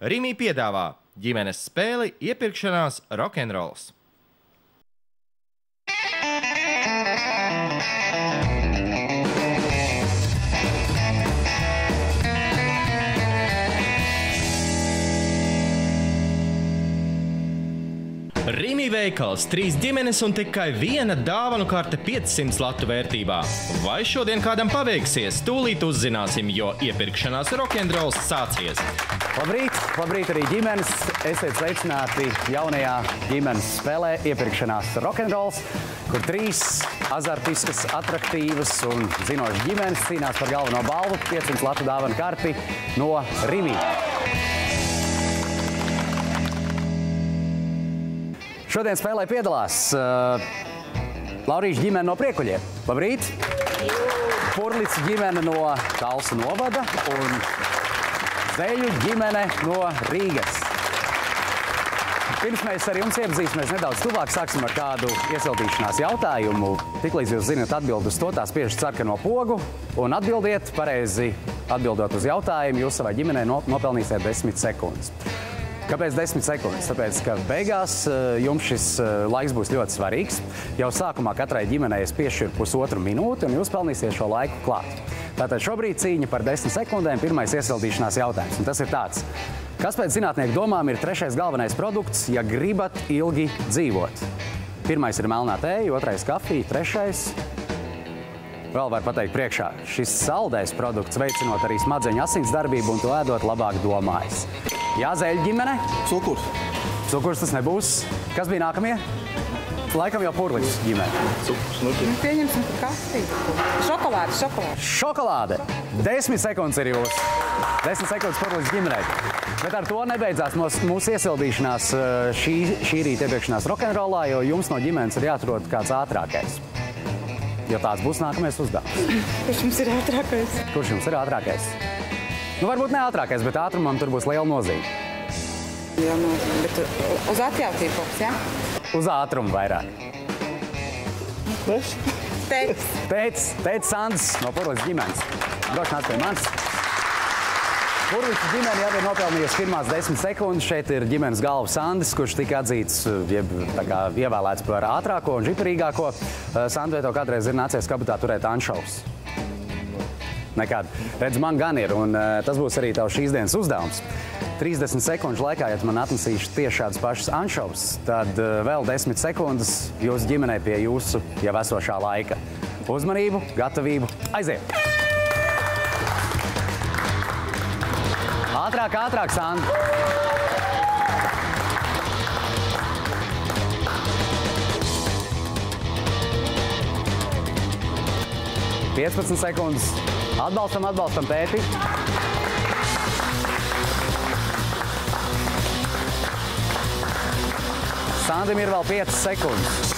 Rimi piedāvā ģimenes spēli iepirkšanās rokenrols. Rimi veikals, 3 ģimenes un tikai viena dāvanu karte 500 latu vērtībā. Vai šodien kādam paveiksies? Tūlīt uzzināsim, jo iepirkšanās rokenrols sācies. Labrīt, labrīt arī ģimenes. Esiet sveicināti jaunajā ģimenes spēlē iepirkšanās rokenrols, kur 3 azartiskas, atraktīvas un zinošas ģimenes cīnās par galveno balvu 500 latu dāvanu karti no Rimi. Šodien spēlē piedalās Laurīša ģimene no Priekuļiem. Labrīt! Purlica ģimene no Talsu novada un Zeļu ģimene no Rīgas. Pirms mēs ar jums iepazīsimies nedaudz tuvāk, sāksim ar kādu iesildīšanās jautājumu. Tiklīdz jūs zināt atbildi uz to, tās spiežat sarkano pogu un atbildiet pareizi. Atbildot uz jautājumu, jūs savai ģimenei nopelnīsiet 10 sekundes. Kāpēc 10 sekundes? Tāpēc, ka beigās jums šis laiks būs ļoti svarīgs. Jau sākumā katrai ģimenei es piešķiru pusotru minūti, un jūs pelnīsiet šo laiku klāt. Tātad šobrīd cīņa par 10 sekundēm, pirmais iesildīšanās jautājums. Un tas ir tāds. Kas pēc zinātnieku domām ir trešais galvenais produkts, ja gribat ilgi dzīvot? Pirmais ir melnā tēja, otrais kafija, trešais. Vēl var pateikt priekšā. Šis saldais produkts veicinot arī smadzeņu asinsdarbību un to ēdot labāk domājas. Jā, Zeļu ģimene? Cukurs. Cukurs tas nebūs. Kas bija nākamie? Laikam jau Purlicis ģimene. Cukurs. Pieņemsim par kafiju. Šokolāde. Šokolāde. 10 sekundes ir jūs. 10 sekundes Purlicis ģimenei. Bet ar to nebeidzās mūsu iesildīšanās šī rīta iepirkšanās rokenrolā, jo jums no ģimenes ir jāatrod kāds ātrākais. Jo tāds būs nākamais uzdevums. Kurš mums ir ātrākais? Kurš jums ir ātrākais? Nu, varbūt ne ātrākais, bet ātrumam tur būs liela nozīme. Jā, bet uz atjautību kaut kas, jā? Uz ātrumu vairāk. Tētis Sandis no Purlicis ģimenes. Droši nāc pie manis. Purlicis ģimene jau ir nopelnījusi pirmās 10 sekundes. Šeit ir ģimenes galva Sandis, kurš tika atzīts, ievēlēts par ātrāko un žiparīgāko. Sandi, vai tev kādreiz ir nācies kabatā turēt anšovus? Nekād. Redz, man gan ir, un tas būs arī tev šīs dienas uzdevums. 30 sekundžu laikā, ja tu man atnesīšu tieši šādas pašas anšovas, tad vēl 10 sekundes jūsu ģimenei pie jūsu jau esošā laika. Uzmanību, gatavību, aiziet! Ātrāk, Sandi! Piecpadsmit sekundes. Atbalstam tēti. Sandim ir vēl 5 sekundes.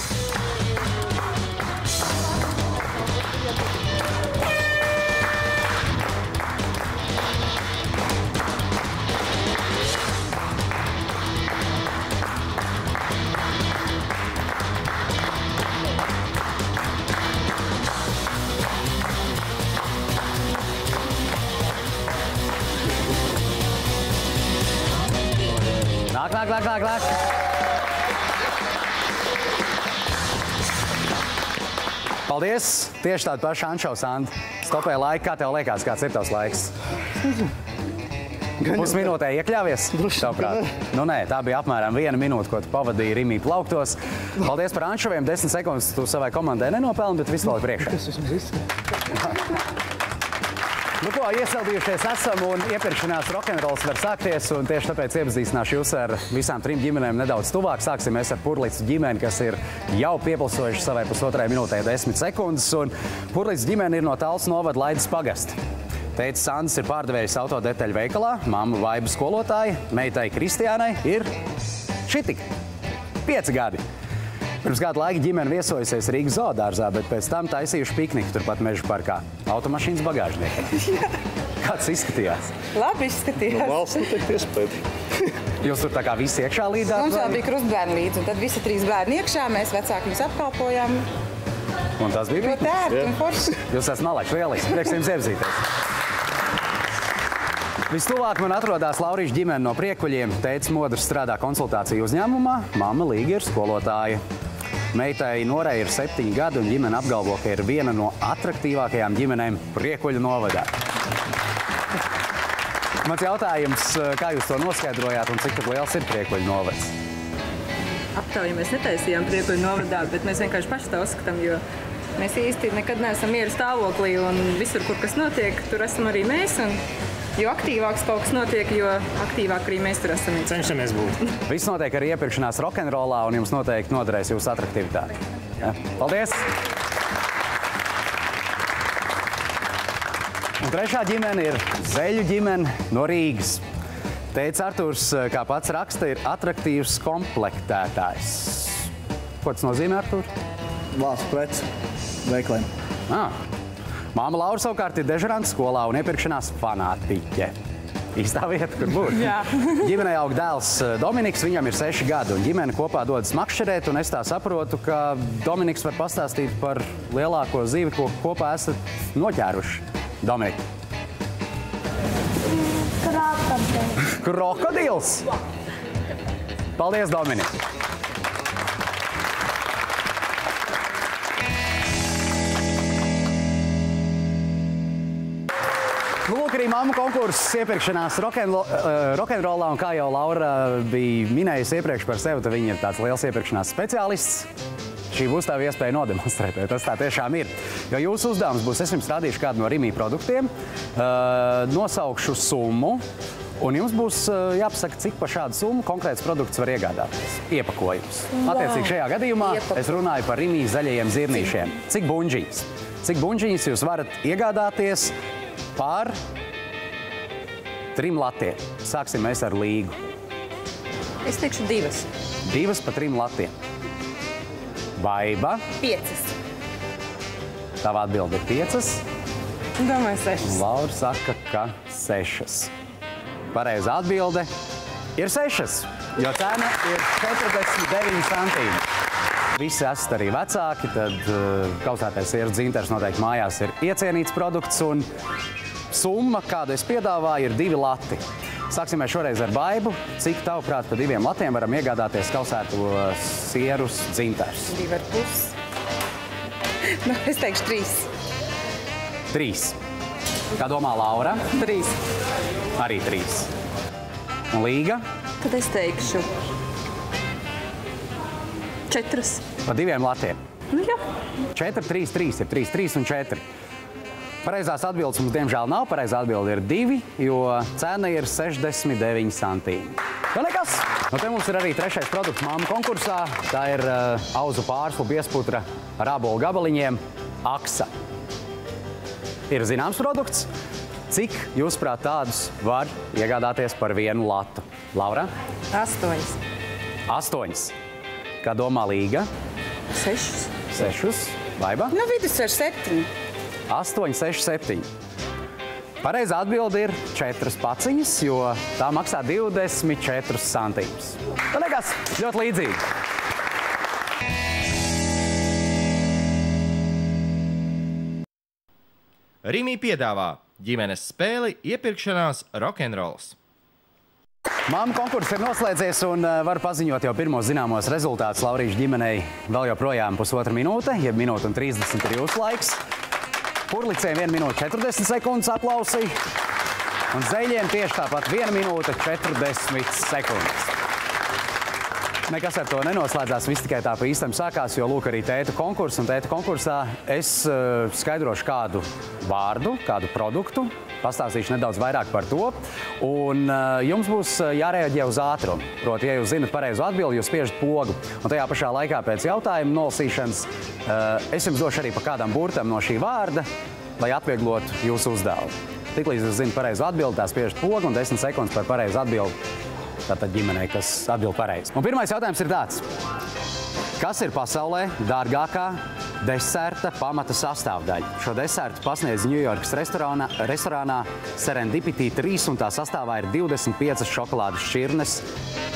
Nāk. Paldies! Tieši tādu pašu anšovu, Sandi. Stopēja laiku. Kā tev liekas, kāds ir tavs laiks? Pusminūtē iekļāvies? Tavuprāt? Nu nē, tā bija apmēram 1 minūte, ko tu pavadīji Rimi plauktos. Paldies par anšoviem. 10 sekundes tu savai komandai nenopelni, bet visu vēl priekšā. Nu ko, iesildījušies esam un iepirkšanās rokenrols var sākties, un tieši tāpēc iepazīstināšu jūs ar visām 3 ģimenēm nedaudz tuvāk. Sāksim mēs ar Purlicis ģimeni, kas ir jau piepilsojuši savai pusotrai minūtē 10 sekundes, un Purlicis ģimene ir no Talsu novada Laidas pagasta. Tētis Sandis ir pārdevējs autodetaļu veikalā, mamma Vaiba skolotāja, meitai Kristiānai ir šitik 5 gadi. Pirms kādu laiku ģimene viesojusies Rīgas zoodārzā, bet pēc tam taisījuši pikniku turpat Mežu parkā. Automašīnas bagāžniekā. Kāds izskatījās? Labi izskatījās. Valsts noteikti iespēja. Jūs tur tā kā visi iekšā līdā? Mums vēl bija krustbērni līdzi, un tad visi 3 bērni iekšā, mēs vecāki viņus apkalpojām. Un tas bija ļoti ērti un forši. Jūs esat malāči, lieliski. Prieks jums iepazīties. Vistuvāk man atrodas Laurīša ģimene no Priekuļiem. Tētis Modrs strādā konsultāciju uzņēmumā, mamma Līga ir skolotāja. Meitai Norai ir 7 gadi un ģimene apgalvo, ka ir viena no atraktīvākajām ģimenēm Priekuļu novadā. Mans jautājums, kā jūs to noskaidrojāt un cik liels ir Priekuļu novads? Aptauju mēs netaisījām Priekuļu novadā, bet mēs vienkārši paši tā uzskatām, jo mēs īsti nekad neesam mieru stāvoklī un visur, kur kas notiek, tur esam arī mēs. Un jo aktīvāks kaut kas notiek, jo aktīvāk arī mēs tur esam. Cenšamies būt. Viss notiek arī iepirkšanās rokenrolā un jums noteikti noderēs jūsu atraktivitāti. Ja? Paldies! Un trešā ģimene ir Zeļu ģimene no Rīgas. Tētis Arturs, kā pats raksta, ir atraktīvs komplektētājs. Ko tas nozīmē, Artur? Vācu preci veikliem. Māma Laura savukārt ir dežurants skolā un iepirkšanās fanātiķe. Īstā vieta, kur būt. Jā. Ģimenei aug dēls Dominiks, viņam ir 6 gadi, un ģimene kopā dodas makšķerēt, un es tā saprotu, ka Dominiks var pastāstīt par lielāko zivi, ko kopā esat noķēruši. Dominika. Krokodils. Krokodils? Paldies, Dominika. Lūk, arī mammu konkurss iepirkšanās rokenrolā, un kā jau Laura bija minējusi iepriekš par sevi, tad viņa ir tāds liels iepirkšanās speciālists. Šī būs tā iespēja nodemonstrēt, vai tas tā tiešām ir. Jo jūsu uzdevums būs, es jums rādīšu kādu no Rimi produktiem, nosaukšu summu, un jums būs jāpasaka, cik par šādu summu konkrēts produkts var iegādāties. Iepakojums. Attiecīgi šajā gadījumā es runāju par Rimi zaļajiem zirnīšiem. Cik buņģiņas? Cik buņģiņas jūs varat iegādāties par 3 latiem? Sāksim mēs ar Līgu. Es teikšu 2. 2 par 3 latiem. Baiba. 5. Tava atbilde ir 5. Domāju 6. Laura saka, ka 6. Pareizā atbilde ir 6, jo cena ir 49 centīmi. Visi esat arī vecāki, tad kausētais sieras dzinters noteikti mājās ir iecienīts produkts, un summa, kādu es piedāvāju, ir 2 lati. Sāksim mēs šoreiz ar Baibu. Cik tavuprāt par 2 latiem varam iegādāties kausēto sierus dzinters? 2,5. Nu, es teikšu 3. 3. Kā domā Laura? 3. Arī 3. Un Līga? Tad es teikšu 4. Par 2 latiem. Nu jā. 4, 3, 3. Ir 3, 3 un 4. Pareizās atbildes mums diemžēl nav. Pareizā atbilde ir 2, jo cena ir 69 centīmi. Nu nekas. Nu te mums ir arī trešais produkts mammu konkursā. Tā ir auzu pārslu biesputra ar ābolu gabaliņiem Aksa. Ir zināms produkts. Cik, jūsuprāt, tādus var iegādāties par 1 latu? Laura? 8. 8. Kā domā Līga? 6. 6. Baiba? Nu, vidus ar 7. 8, 6, 7. Pareizā atbilde ir 4 paciņas, jo tā maksā 24 centīmus. Tā nekas, ļoti līdzīgi. Rimi piedāvā ģimenes spēli iepirkšanās rokenrols. Mammu konkurss ir noslēdzies un var paziņot jau pirmos zināmos rezultātus Laurīša ģimenei vēl joprojām 1,5 minūte, jeb 1 minūte un 30 ir jūsu laiks. Purlicēm 1 minūte 40 sekundes aplausi, un Zeļiem tieši tāpat 1 minūte 40 sekundes. Nekas ar to nenoslēdzās, viss tikai tā pa īstam sākās, jo lūk arī tēta konkurss, un tēta konkursā es skaidrošu kādu vārdu, kādu produktu, pastāstīšu nedaudz vairāk par to, un jums būs jārēģē uz ātrumu. Proti, ja jūs zinat pareizu atbildi, jūs spiežat pogu, un tajā pašā laikā pēc jautājuma nolasīšanas es jums došu arī pa kādam burtam no šī vārda, lai atvieglotu jūsu uzdevumu. Tiklīdz jūs zinat pareizu atbildi, tā spiežat pogu, un 10 sekundes par pareizu atbildi. Tātad ģimenei, kas atbild pareizi. Un pirmais jautājums ir tāds. Kas ir pasaulē dārgākā deserta pamata sastāvdaļa? Šo desertu pasniedz Ņujorkas restorānā Serendipity 3, un tā sastāvā ir 25 šokolādes šķirnes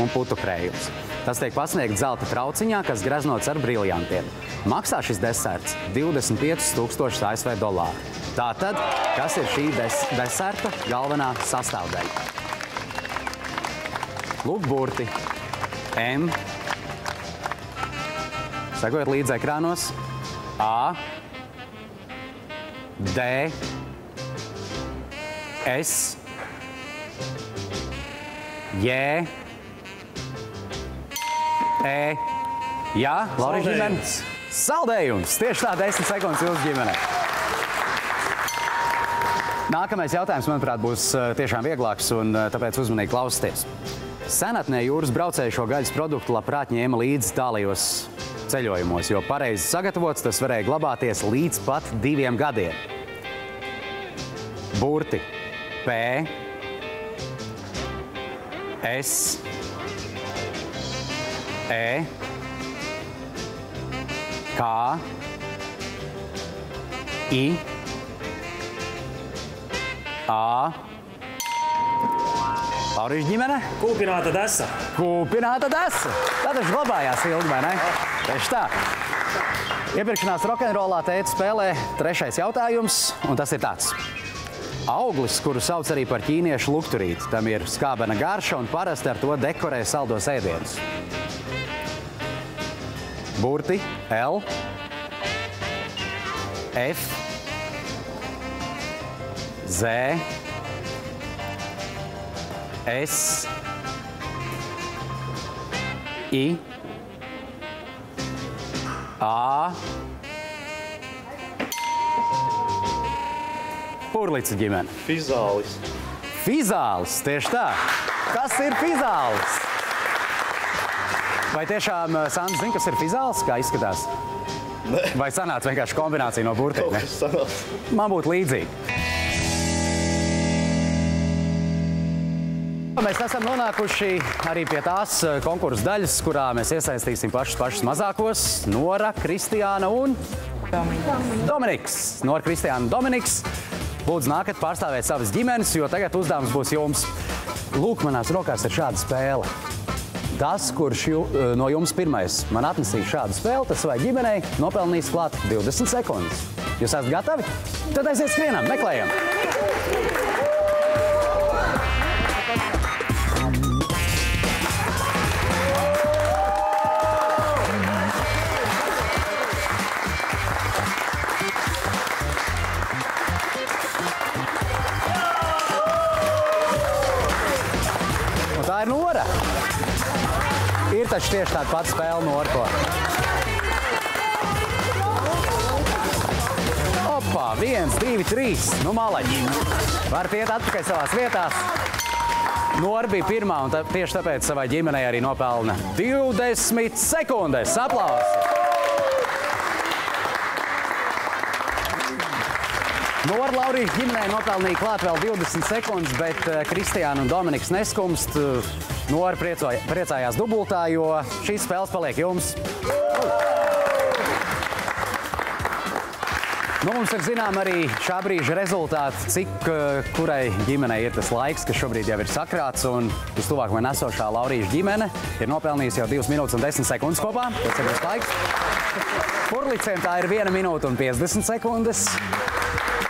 un putu krējums. Tas tiek pasniegts zelta trauciņā, kas greznots ar briljantiem. Maksā šis deserts $25,000 ASV. Tātad, kas ir šī deserta galvenā sastāvdaļa? Lūk burti. M. Sekojiet līdz ekrānos. A. D. S. J. E. Jā, Laurija ģimene. Saldējums. Tieši tā, 10 sekundes jūsu ģimenei. Nākamais jautājums, manuprāt, būs tiešām vieglāks, un tāpēc uzmanīgi klausieties. Senatnē jūras braucēji šo gaļas produktu labprāt ņēma līdzi tālajos ceļojumos, jo pareizi sagatavots tas varēja glabāties līdz pat 2 gadiem. Burti P, S, E, K, I, A. Laurija ģimene? Kūpināta desa. Kūpināta desa. Tātad glabājās ilgi, vai ne? Tieši tā. Iepirkšanās rokenrolā tēta spēlē 3. jautājums, un tas ir tāds. Auglis, kuru sauc arī par ķīniešu lukturīti, tam ir skābena garša un parasti ar to dekorē saldos ēdienus. Burti L, F, Z, S, I, A, Purlica ģimene. Fizālis. Fizālis, tieši tā. Kas ir fizālis? Vai tiešām Sandra zina, kas ir fizālis? Kā izskatās? Nē. Vai sanāca vienkārši kombinācija no burtiem? Kaut kas sanāca. Man būtu līdzīgi. Mēs esam nonākuši arī pie tās konkursu daļas, kurā mēs iesaistīsim pašus mazākos. Nora, Kristiāna un Dominiks. Nora, Kristiāna un Dominiks. Lūdzu, nākat pārstāvēt savas ģimenes, jo tagad uzdevums būs jums. Lūk, manās rokās ir šāda spēle. Tas, kurš no jums pirmais man atnesīs šādu spēli, tas savai ģimenei nopelnīs klāt 20 sekundes. Jūs esat gatavi? Tad aiziet skrienam, meklējam! Tā ir Nora. Ir taču tieši tāda pati spēle Nora. Opā, 1, 2, 3. Nu, malaģi. Varat iet atpakaļ savās vietās. Nora bija pirmā, un tieši tāpēc savai ģimenei arī nopelna 20 sekundes. Aplausi! Nora Laurija ģimenei nopelnīja klāt vēl 20 sekundes, bet Kristiāna un Dominiks neskumst. Nora priecājās dubultā, jo šīs spēles paliek jums. Nu, mums ir zinām arī šā brīža rezultāti, cik kurai ģimenei ir tas laiks, kas šobrīd jau ir sakrāts, un vistuvākajai nesošā Laurija ģimene ir nopelnījusi jau 2 minūtes un 10 sekundes kopā. Tas ir tas laiks. Purliciem tā ir 1 minūte un 50 sekundes.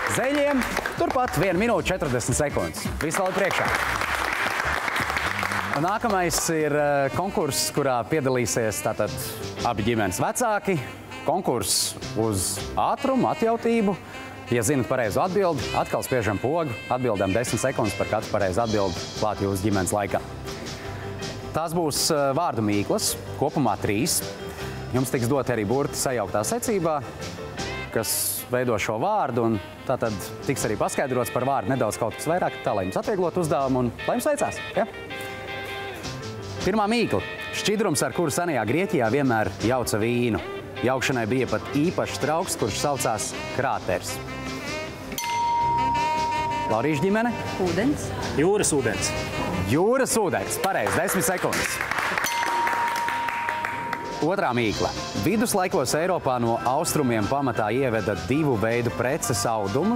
Zeļiem turpat 1 minūte 40 sekundes. Viss vēl priekšā. Nākamais ir konkurss, kurā piedalīsies tātad abi ģimenes vecāki. Konkurss uz ātrumu, atjautību. Ja zinat pareizu atbildi, atkal spiežam pogu. Atbildam 10 sekundes par katru pareizu atbildi klāt jūsu ģimenes laikā. Tās būs vārdu mīklas, kopumā 3. Jums tiks dot arī burti sajauktā secībā, kas veido šo vārdu, un tātad tiks arī paskaidrots par vārdu nedaudz kaut kas vairāk, tā lai jums atvieglot uzdevumu un lai jums veicās. Ja? Pirmā mīkla. Šķidrums, ar kuru senajā Grieķijā vienmēr jauca vīnu. Jaukšanai bija pat īpašs trauks, kurš saucās krāters. Laurija ģimene? Ūdens. Jūras ūdens. Jūras ūdens. Pareizi, 10 sekundes. Otrā mīkla. Viduslaikos Eiropā no austrumiem pamatā ieveda 2 veidu preces audumus.